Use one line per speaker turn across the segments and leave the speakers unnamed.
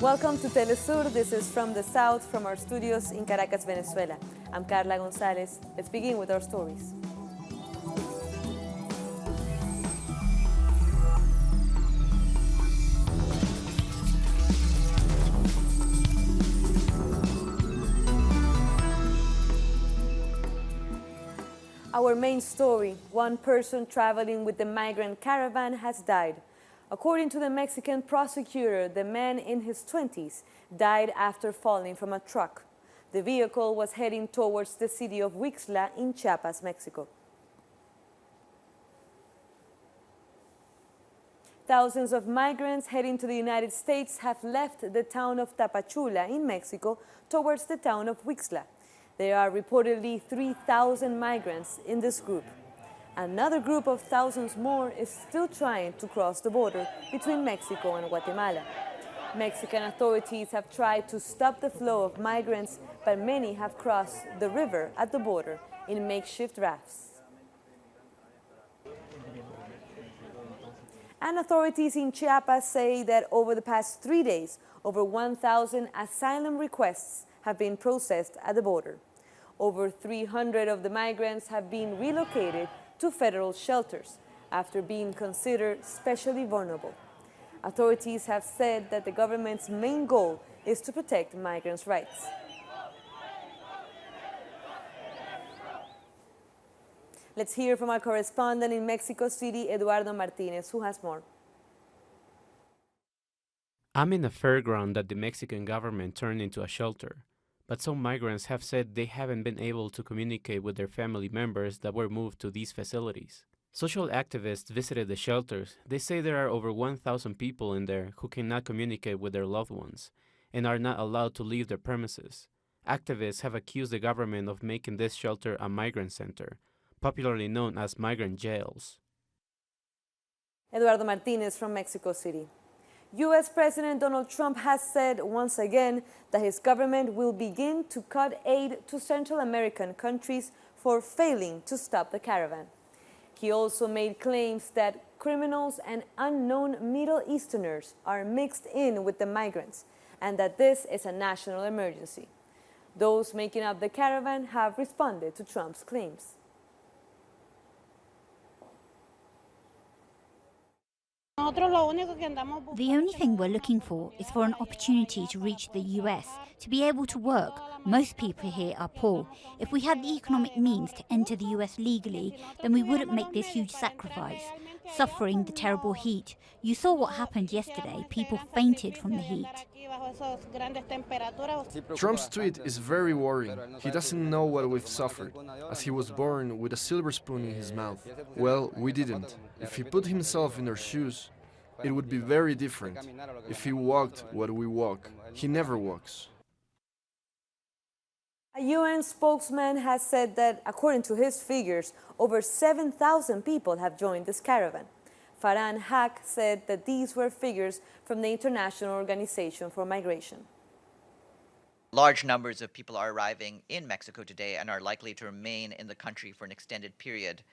Welcome to Telesur. This is From the South, from our studios in Caracas, Venezuela. I'm Carla Gonzalez. Let's begin with our stories. Our main story: one person traveling with the Migrant Caravan has died. According to the Mexican prosecutor, the man in his 20s died after falling from a truck. The vehicle was heading towards the city of Huixla in Chiapas, Mexico. Thousands of migrants heading to the United States have left the town of Tapachula in Mexico towards the town of Huixla. There are reportedly 3,000 migrants in this group. Another group of thousands more is still trying to cross the border between Mexico and Guatemala. Mexican authorities have tried to stop the flow of migrants, but many have crossed the river at the border in makeshift rafts. And authorities in Chiapas say that over the past 3 days, over 1,000 asylum requests have been processed at the border. Over 300 of the migrants have been relocated to federal shelters after being considered especially vulnerable. Authorities have said that the government's main goal is to protect migrants' rights. Let's hear from our correspondent in Mexico City, Eduardo Martinez, who has more.
I'm in a fairground that the Mexican government turned into a shelter, but some migrants have said they haven't been able to communicate with their family members that were moved to these facilities. Social activists visited the shelters. They say there are over 1,000 people in there who cannot communicate with their loved ones and are not allowed to leave their premises. Activists have accused the government of making this shelter a migrant center, popularly known as migrant jails.
Eduardo Martinez from Mexico City. U.S. President Donald Trump has said once again that his government will begin to cut aid to Central American countries for failing to stop the caravan. He also made claims that criminals and unknown Middle Easterners are mixed in with the migrants and that this is a national emergency. Those making up the caravan have responded to Trump's claims.
The only thing we're looking for is for an opportunity to reach the US, to be able to work. Most people here are poor. If we had the economic means to enter the US legally, then we wouldn't make this huge sacrifice, suffering the terrible heat. You saw what happened yesterday. People fainted from the heat.
Trump's tweet is very worrying. He doesn't know what we've suffered, as he was born with a silver spoon in his mouth. Well, we didn't. If he put himself in our shoes, it would be very different. If he walked what we walk, he never walks.
A UN spokesman has said that, according to his figures, over 7,000 people have joined this caravan. Farhan Haq said that these were figures from the International Organization for Migration.
Large numbers of people are arriving in Mexico today and are likely to remain in the country for an extended period.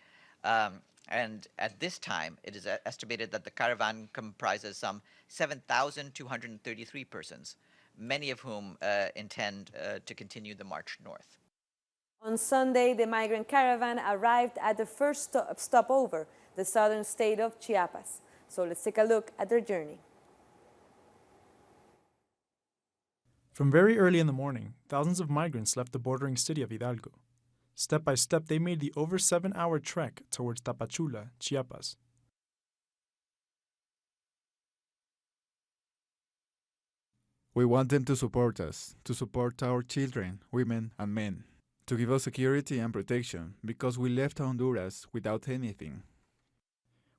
And at this time, it is estimated that the caravan comprises some 7,233 persons, many of whom intend to continue the march north.
On Sunday, the migrant caravan arrived at the first stopover, the southern state of Chiapas. So let's take a look at their journey.
From very early in the morning, thousands of migrants left the bordering city of Hidalgo. Step by step, they made the over 7-hour trek towards Tapachula, Chiapas.
We want them to support us, to support our children, women, and men, to give us security and protection, because we left Honduras without anything.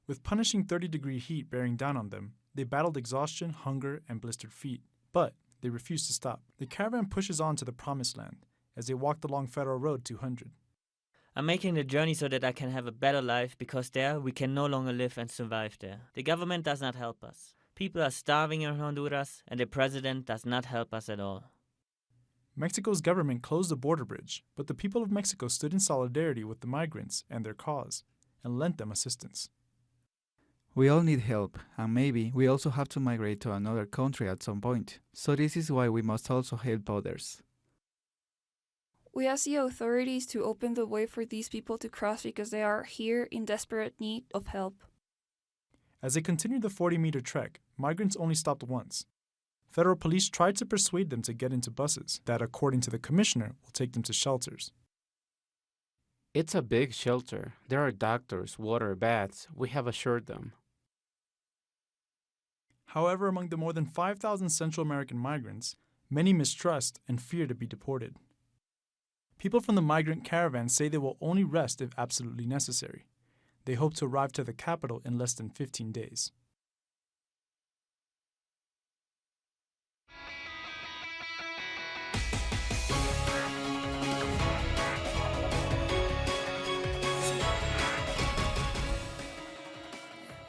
With punishing 30-degree heat bearing down on them, they battled exhaustion, hunger, and blistered feet. But they refused to stop. The caravan pushes on to the promised land as they walked along Federal Road 200.
I'm making the journey so that I can have a better life, because there we can no longer live and survive there. The government does not help us. People are starving in Honduras, and the president does not help us at all.
Mexico's government closed the border bridge, but the people of Mexico stood in solidarity with the migrants and their cause and lent them assistance.
We all need help, and maybe we also have to migrate to another country at some point. So this is why we must also help others.
We ask the authorities to open the way for these people to cross because they are here in desperate need of help.
As they continued the 40-meter trek, migrants only stopped once. Federal police tried to persuade them to get into buses that, according to the commissioner, will take them to shelters.
It's a big shelter. There are doctors, water, baths. We have assured them.
However, among the more than 5,000 Central American migrants, many mistrust and fear to be deported. People from the Migrant Caravan say they will only rest if absolutely necessary. They hope to arrive to the capital in less than 15 days.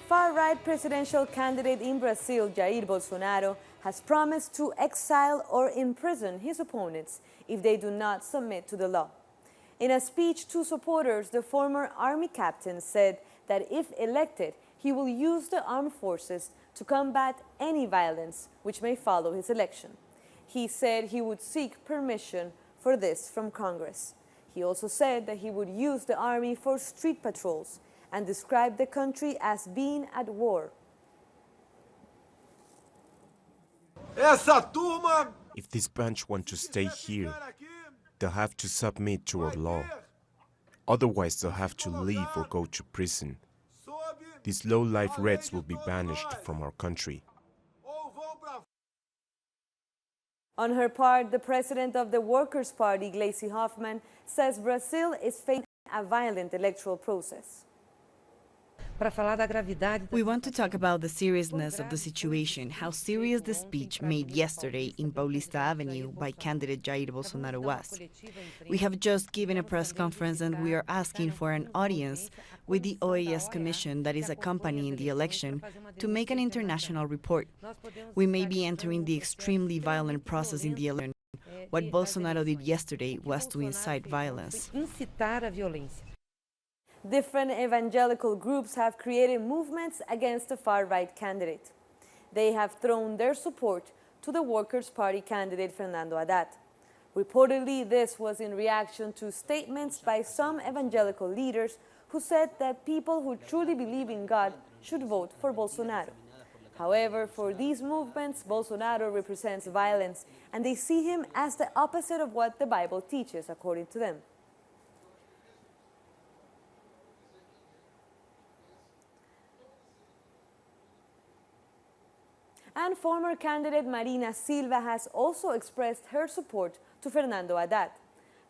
Far-right presidential candidate in Brazil, Jair Bolsonaro, has promised to exile or imprison his opponents if they do not submit to the law. In a speech to supporters, the former army captain said that if elected, he will use the armed forces to combat any violence which may follow his election. He said he would seek permission for this from Congress. He also said that he would use the army for street patrols and described the country as being at war.
If this bunch want to stay here, they'll have to submit to our law. Otherwise, they'll have to leave or go to prison. These low-life Reds will be banished from our country.
On her part, the president of the Workers' Party, Gleisi Hoffmann, says Brazil is facing a violent electoral process.
We want to talk about the seriousness of the situation, how serious the speech made yesterday in Paulista Avenue by candidate Jair Bolsonaro was. We have just given a press conference and we are asking for an audience with the OAS Commission that is accompanying the election to make an international report. We may be entering the extremely violent process in the election. What Bolsonaro did yesterday was to incite violence.
Different evangelical groups have created movements against the far-right candidate. They have thrown their support to the Workers' Party candidate Fernando Haddad. Reportedly, this was in reaction to statements by some evangelical leaders who said that people who truly believe in God should vote for Bolsonaro. However, for these movements, Bolsonaro represents violence, and they see him as the opposite of what the Bible teaches, according to them. And former candidate Marina Silva has also expressed her support to Fernando Haddad.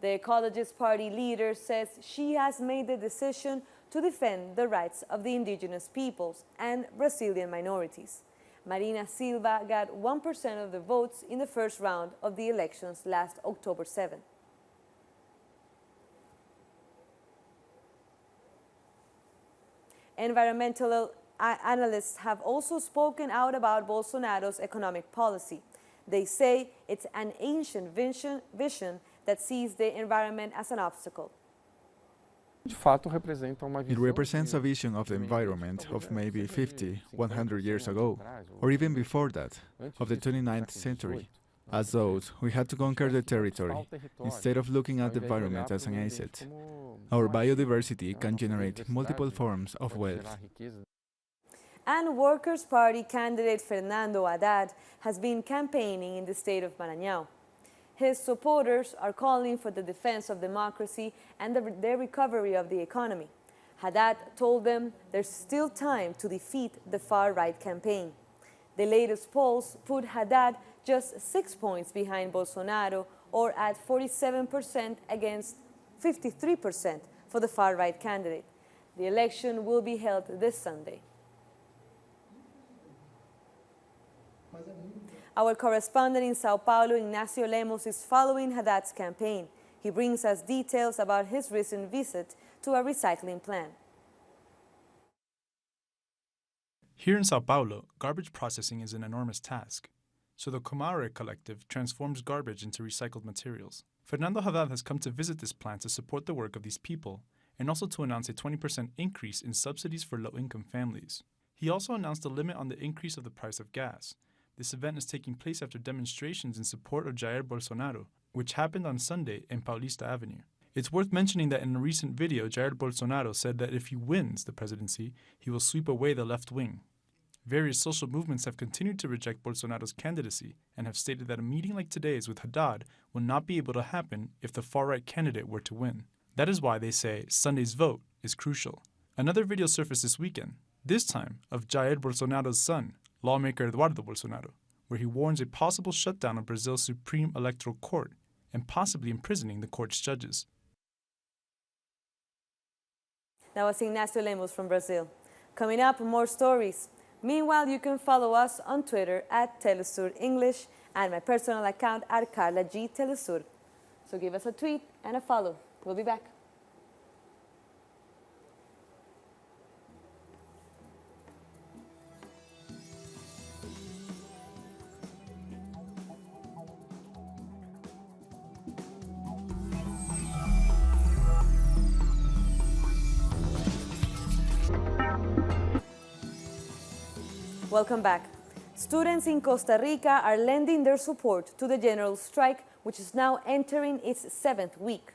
The Ecologist Party leader says she has made the decision to defend the rights of the indigenous peoples and Brazilian minorities. Marina Silva got 1% of the votes in the first round of the elections last October 7. Environmental analysts have also spoken out about Bolsonaro's economic policy. They say it's an ancient vision that sees the environment as an obstacle.
It represents a vision of the environment of maybe 50, 100 years ago, or even before that, of the 29th century. As those, we had to conquer the territory, instead of looking at the environment as an asset. Our biodiversity can generate multiple forms of wealth.
And Workers' Party candidate Fernando Haddad has been campaigning in the state of Maranhão. His supporters are calling for the defense of democracy and the recovery of the economy. Haddad told them there's still time to defeat the far-right campaign. The latest polls put Haddad just 6 points behind Bolsonaro, or at 47% against 53% for the far-right candidate. The election will be held this Sunday. Our correspondent in Sao Paulo, Ignacio Lemos, is following Haddad's campaign. He brings us details about his recent visit to a recycling plant.
Here in Sao Paulo, garbage processing is an enormous task. So the Comare collective transforms garbage into recycled materials. Fernando Haddad has come to visit this plant to support the work of these people and also to announce a 20% increase in subsidies for low-income families. He also announced a limit on the increase of the price of gas. This event is taking place after demonstrations in support of Jair Bolsonaro, which happened on Sunday in Paulista Avenue. It's worth mentioning that in a recent video, Jair Bolsonaro said that if he wins the presidency, he will sweep away the left wing. Various social movements have continued to reject Bolsonaro's candidacy and have stated that a meeting like today's with Haddad will not be able to happen if the far-right candidate were to win. That is why they say Sunday's vote is crucial. Another video surfaced this weekend, this time of Jair Bolsonaro's son, lawmaker Eduardo Bolsonaro, where he warns a possible shutdown of Brazil's Supreme Electoral Court and possibly imprisoning the court's judges.
That was Ignacio Lemos from Brazil. Coming up, more stories. Meanwhile, you can follow us on Twitter at Telesur English and my personal account at Carla G. Telesur. So give us a tweet and a follow. We'll be back. Welcome back. Students in Costa Rica are lending their support to the general strike, which is now entering its 7th week.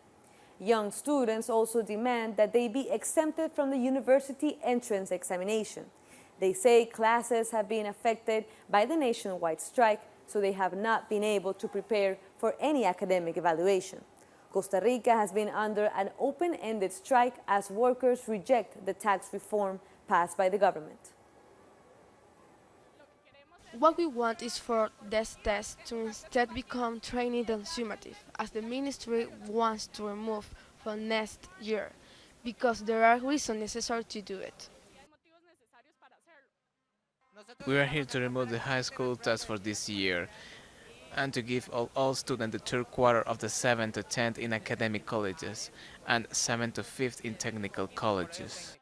Young students also demand that they be exempted from the university entrance examination. They say classes have been affected by the nationwide strike, so they have not been able to prepare for any academic evaluation. Costa Rica has been under an open-ended strike as workers reject the tax reform passed by the government.
What we want is for this test to instead become training and summative, as the ministry wants to remove from next year, because there are reasons necessary to do it.
We are here to remove the high school test for this year and to give all students the third quarter of the 7th to 10th in academic colleges and 7th to 5th in technical colleges.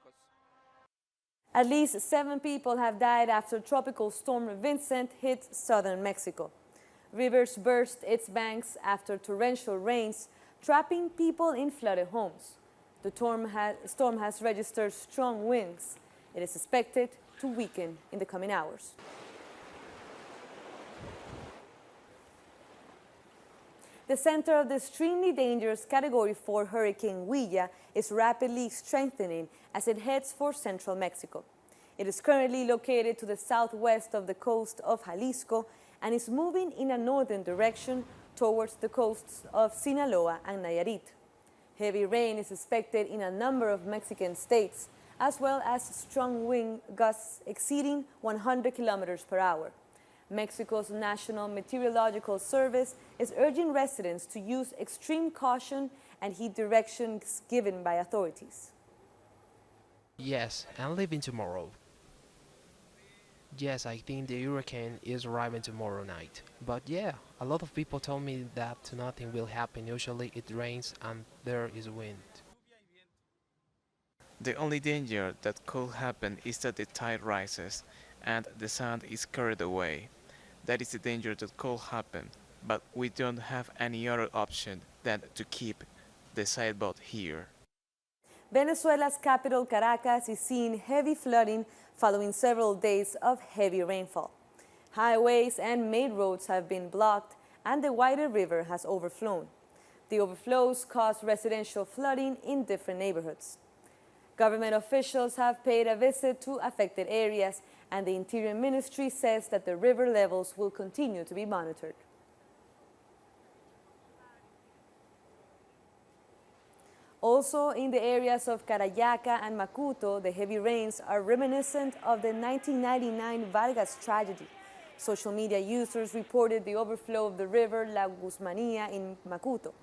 At least 7 people have died after Tropical Storm Vincent hit southern Mexico. Rivers burst its banks after torrential rains, trapping people in flooded homes. The storm has registered strong winds. It is expected to weaken in the coming hours. The center of the extremely dangerous Category 4 Hurricane Huilla is rapidly strengthening as it heads for central Mexico. It is currently located to the southwest of the coast of Jalisco and is moving in a northern direction towards the coasts of Sinaloa and Nayarit. Heavy rain is expected in a number of Mexican states, as well as strong wind gusts exceeding 100 kilometers per hour. Mexico's National Meteorological Service is urging residents to use extreme caution and heed directions given by authorities.
Yes, I'm leaving tomorrow. Yes, I think the hurricane is arriving tomorrow night. But yeah, a lot of people tell me that nothing will happen. Usually it rains and there is wind.
The only danger that could happen is that the tide rises and the sand is carried away. That is the danger that could happen, but we don't have any other option than to keep the sailboat here.
Venezuela's capital, Caracas, is seeing heavy flooding following several days of heavy rainfall. Highways and main roads have been blocked and the Guaire River has overflown. The overflows caused residential flooding in different neighborhoods. Government officials have paid a visit to affected areas, and the Interior Ministry says that the river levels will continue to be monitored. Also, in the areas of Carayaca and Macuto, the heavy rains are reminiscent of the 1999 Vargas tragedy. Social media users reported the overflow of the river La Guzmania in Macuto.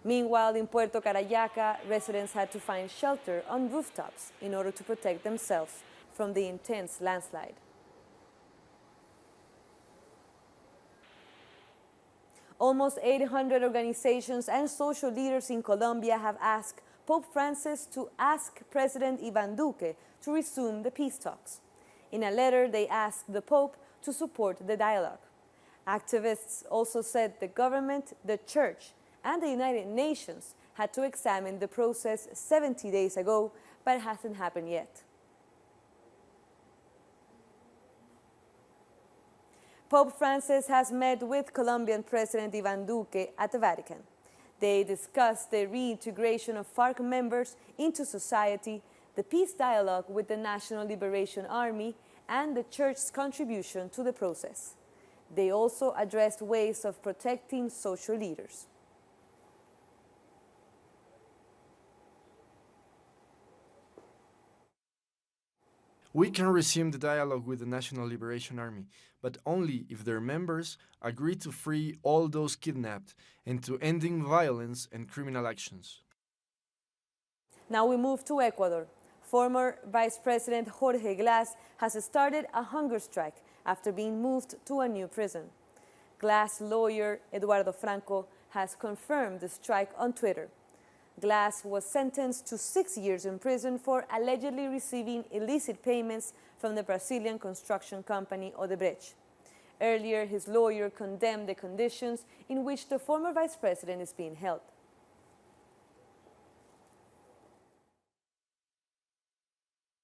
Meanwhile, in Puerto Carayaca, residents had to find shelter on rooftops in order to protect themselves from the intense landslide. Almost 800 organizations and social leaders in Colombia have asked Pope Francis to ask President Iván Duque to resume the peace talks. In a letter, they asked the Pope to support the dialogue. Activists also said the government, the church, and the United Nations had to examine the process 70 days ago, but it hasn't happened yet. Pope Francis has met with Colombian President Iván Duque at the Vatican. They discussed the reintegration of FARC members into society, the peace dialogue with the National Liberation Army, and the Church's contribution to the process. They also addressed ways of protecting social leaders.
We can resume the dialogue with the National Liberation Army, but only if their members agree to free all those kidnapped and to ending violence and criminal actions.
Now we move to Ecuador. Former Vice President Jorge Glass has started a hunger strike after being moved to a new prison. Glass lawyer Eduardo Franco has confirmed the strike on Twitter. Glass was sentenced to 6 years in prison for allegedly receiving illicit payments from the Brazilian construction company Odebrecht. Earlier, his lawyer condemned the conditions in which the former vice president is being held.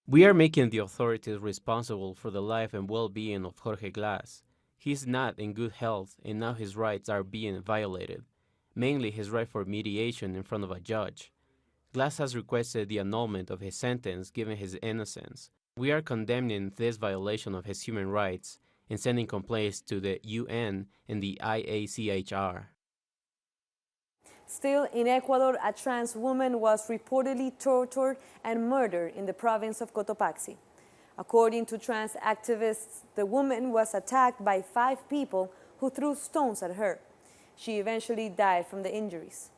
We are making the authorities responsible for the life and well-being of Jorge Glass. He is not in good health, and now his rights are being violated, mainly his right for mediation in front of a judge. Glass has requested the annulment of his sentence given his innocence. We are condemning this violation of his human rights and sending complaints to the UN and the IACHR.
Still, in Ecuador, a trans woman was reportedly tortured and murdered in the province of Cotopaxi. According to trans activists, the woman was attacked by 5 people who threw stones at her. She eventually died from the injuries.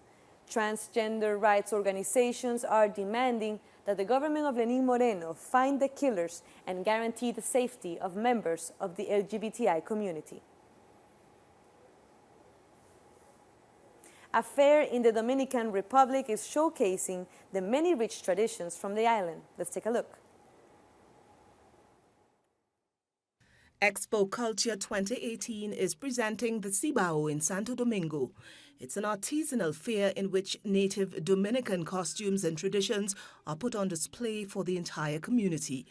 Transgender rights organizations are demanding that the government of Lenín Moreno find the killers and guarantee the safety of members of the LGBTI community. A fair in the Dominican Republic is showcasing the many rich traditions from the island. Let's take a look.
Expo Culture 2018 is presenting the Cibao in Santo Domingo. It's an artisanal fair in which native Dominican costumes and traditions are put on display for the entire community.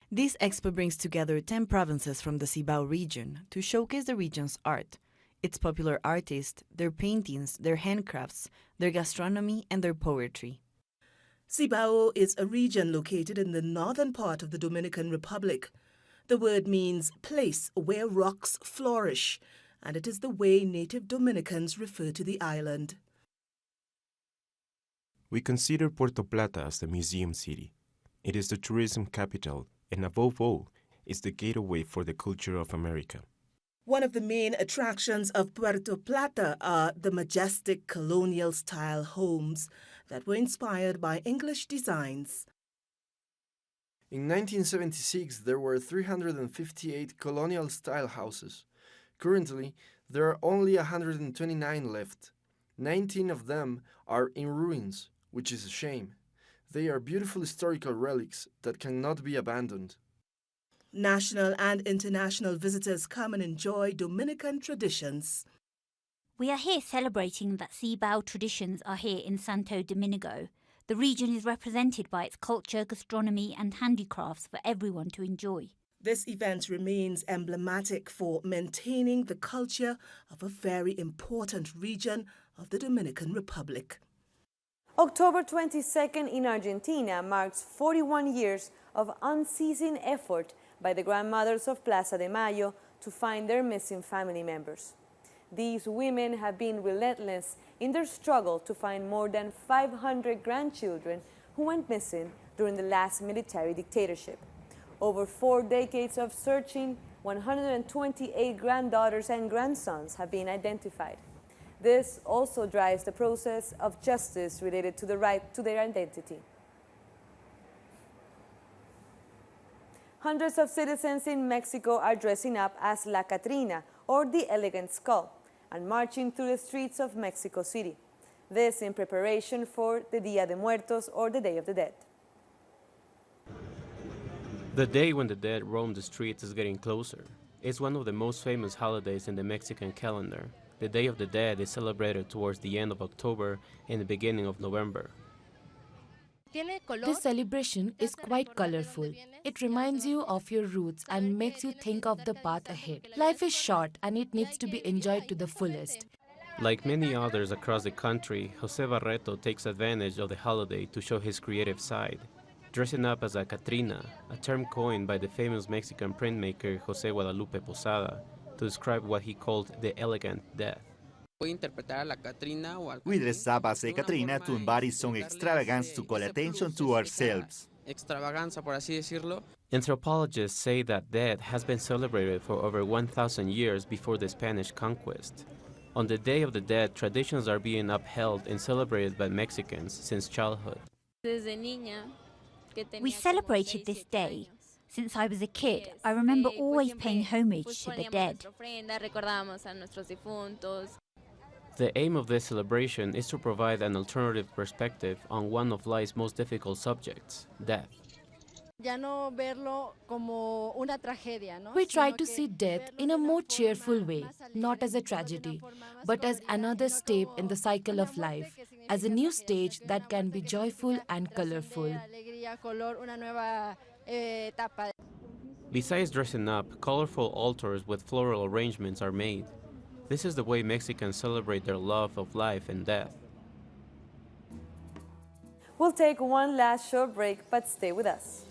This expo brings together 10 provinces from the Cibao region to showcase the region's art, its popular artists, their paintings, their handcrafts, their gastronomy, and their poetry.
Cibao is a region located in the northern part of the Dominican Republic. The word means place where rocks flourish, and it is the way native Dominicans refer to the island.
We consider Puerto Plata as the museum city. It is the tourism capital, and above all, is the gateway for the culture of America.
One of the main attractions of Puerto Plata are the majestic colonial-style homes that were inspired by English designs.
In 1976, there were 358 colonial-style houses. Currently, there are only 129 left. 19 of them are in ruins, which is a shame. They are beautiful historical relics that cannot be abandoned.
National and international visitors come and enjoy Dominican traditions.
We are here celebrating that Cibao traditions are here in Santo Domingo. The region is represented by its culture, gastronomy and handicrafts for everyone to enjoy.
This event remains emblematic for maintaining the culture of a very important region of the Dominican Republic.
October 22nd in Argentina marks 41 years of unceasing effort by the grandmothers of Plaza de Mayo to find their missing family members. These women have been relentless in their struggle to find more than 500 grandchildren who went missing during the last military dictatorship. Over 4 decades of searching, 128 granddaughters and grandsons have been identified. This also drives the process of justice related to the right to their identity. Hundreds of citizens in Mexico are dressing up as La Catrina, or the Elegant Skull, and marching through the streets of Mexico City. This in preparation for the Dia de Muertos, or the Day of the Dead.
The day when the dead roam the streets is getting closer. It's one of the most famous holidays in the Mexican calendar. The Day of the Dead is celebrated towards the end of October and the beginning of November.
This celebration is quite colorful. It reminds you of your roots and makes you think of the path ahead. Life is short and it needs to be enjoyed to the fullest.
Like many others across the country, Jose Barreto takes advantage of the holiday to show his creative side, dressing up as a Catrina, a term coined by the famous Mexican printmaker Jose Guadalupe Posada to describe what he called the elegant death.
We dress up as a Catrina to embody some extravagance to call attention to ourselves.
Anthropologists say that death has been celebrated for over 1,000 years before the Spanish conquest. On the Day of the Dead, traditions are being upheld and celebrated by Mexicans since childhood.
We celebrated this day. Since I was a kid, I remember always paying homage to the dead.
The aim of this celebration is to provide an alternative perspective on one of life's most difficult subjects, death.
We try to see death in a more cheerful way, not as a tragedy, but as another step in the cycle of life, as a new stage that can be joyful and colorful.
Besides dressing up, colorful altars with floral arrangements are made. This is the way Mexicans celebrate their love of life and death.
We'll take one last short break, but stay with us.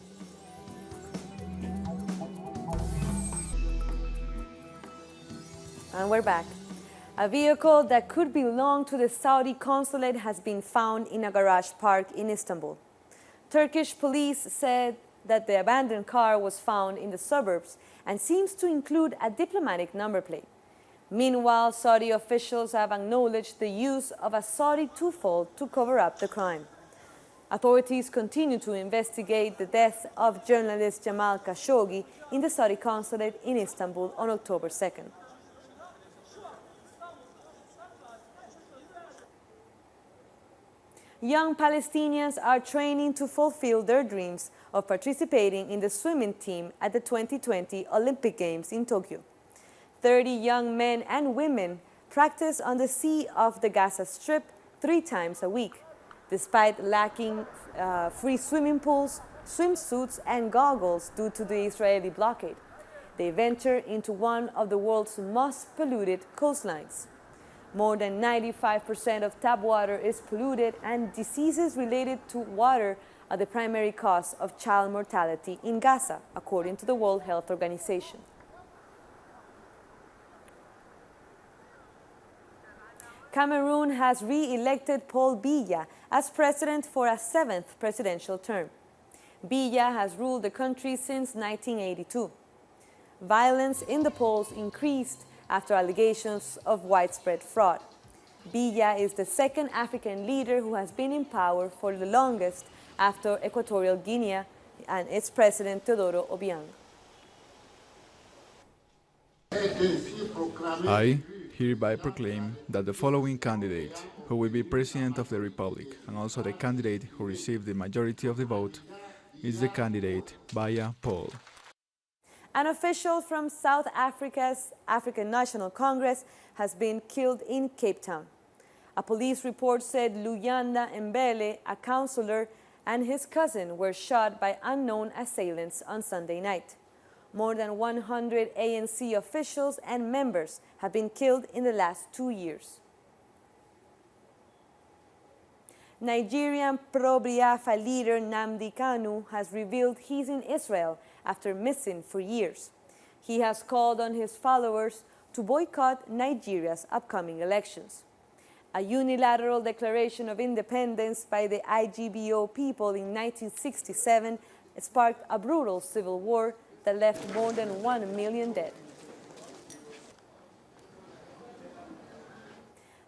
And we're back. A vehicle that could belong to the Saudi consulate has been found in a garage park in Istanbul. Turkish police said that the abandoned car was found in the suburbs and seems to include a diplomatic number plate. Meanwhile, Saudi officials have acknowledged the use of a Saudi twofold to cover up the crime. Authorities continue to investigate the death of journalist Jamal Khashoggi in the Saudi consulate in Istanbul on October 2nd. Young Palestinians are training to fulfill their dreams of participating in the swimming team at the 2020 Olympic Games in Tokyo. 30 young men and women practice on the sea of the Gaza Strip 3 times a week. Despite lacking free swimming pools, swimsuits and goggles due to the Israeli blockade, they venture into one of the world's most polluted coastlines. More than 95% of tap water is polluted, and diseases related to water are the primary cause of child mortality in Gaza, according to the World Health Organization. Cameroon has re-elected Paul Biya as president for a 7th presidential term. Biya has ruled the country since 1982. Violence in the polls increased after allegations of widespread fraud. Biya is the second African leader who has been in power for the longest after Equatorial Guinea and its president Teodoro Obiang.
I hereby proclaim that the following candidate, who will be President of the Republic and also the candidate who received the majority of the vote, is the candidate Biya Paul.
An official from South Africa's African National Congress has been killed in Cape Town. A police report said Luyanda Mbele, a councillor, and his cousin were shot by unknown assailants on Sunday night. More than 100 ANC officials and members have been killed in the last 2 years. Nigerian pro-Biafra leader Nnamdi Kanu has revealed he's in Israel after missing for years. He has called on his followers to boycott Nigeria's upcoming elections. A unilateral declaration of independence by the IGBO people in 1967 sparked a brutal civil war that left more than 1 million dead.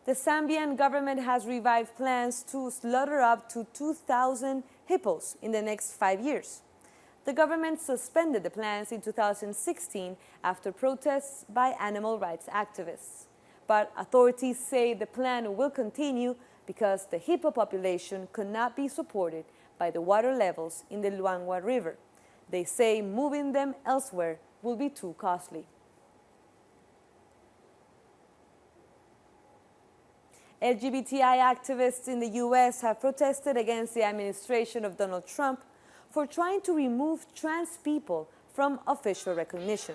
The Zambian government has revived plans to slaughter up to 2,000 hippos in the next 5 years. The government suspended the plans in 2016 after protests by animal rights activists. But authorities say the plan will continue because the hippo population could not be supported by the water levels in the Luangwa River. They say moving them elsewhere will be too costly. LGBTI activists in the U.S. have protested against the administration of Donald Trump for trying to remove trans people from official recognition.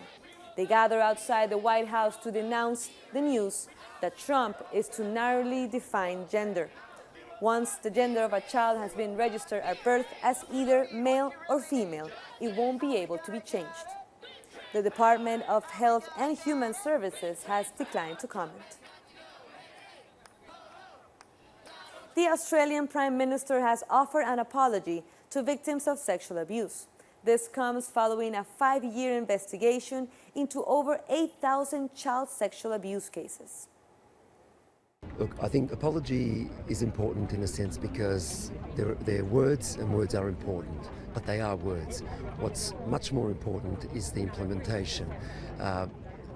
They gather outside the White House to denounce the news that Trump is to narrowly define gender. Once the gender of a child has been registered at birth as either male or female, it won't be able to be changed. The Department of Health and Human Services has declined to comment. The Australian Prime Minister has offered an apology to victims of sexual abuse. This comes following a 5-year investigation into over 8,000 child sexual abuse cases.
Look, I think apology is important in a sense because they're words, and words are important, but they are words. What's much more important is the implementation.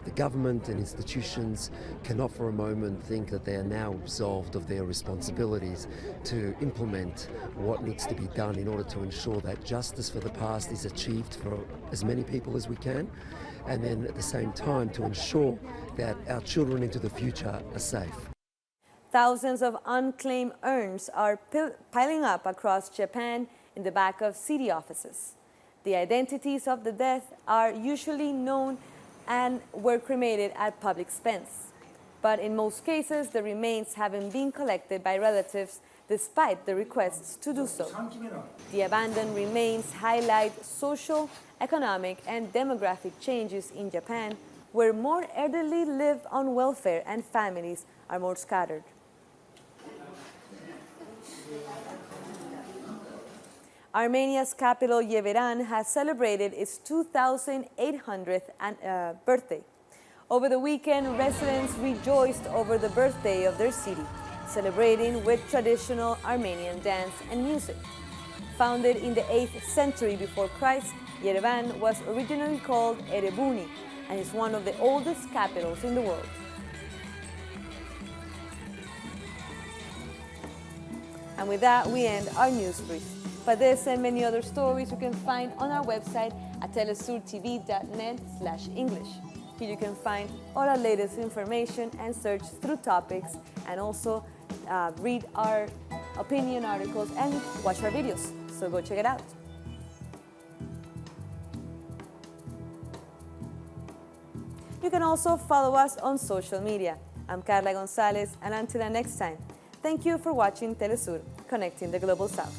The government and institutions cannot for a moment think that they are now absolved of their responsibilities to implement what needs to be done in order to ensure that justice for the past is achieved for as many people as we can, and then at the same time to ensure that our children into the future are safe.
Thousands of unclaimed urns are piling up across Japan in the back of city offices. The identities of the dead are usually known and were cremated at public expense. But in most cases, the remains haven't been collected by relatives despite the requests to do so. The abandoned remains highlight social, economic, and demographic changes in Japan, where more elderly live on welfare and families are more scattered. Armenia's capital, Yerevan, has celebrated its 2,800th birthday. Over the weekend, residents rejoiced over the birthday of their city, celebrating with traditional Armenian dance and music. Founded in the 8th century before Christ, Yerevan was originally called Erebuni and is one of the oldest capitals in the world. And with that, we end our news brief. But this and many other stories you can find on our website at telesurtv.net/English. Here you can find all our latest information and search through topics, and also read our opinion articles and watch our videos. So go check it out. You can also follow us on social media. I'm Carla Gonzalez, and until the next time, thank you for watching Telesur, connecting the Global South.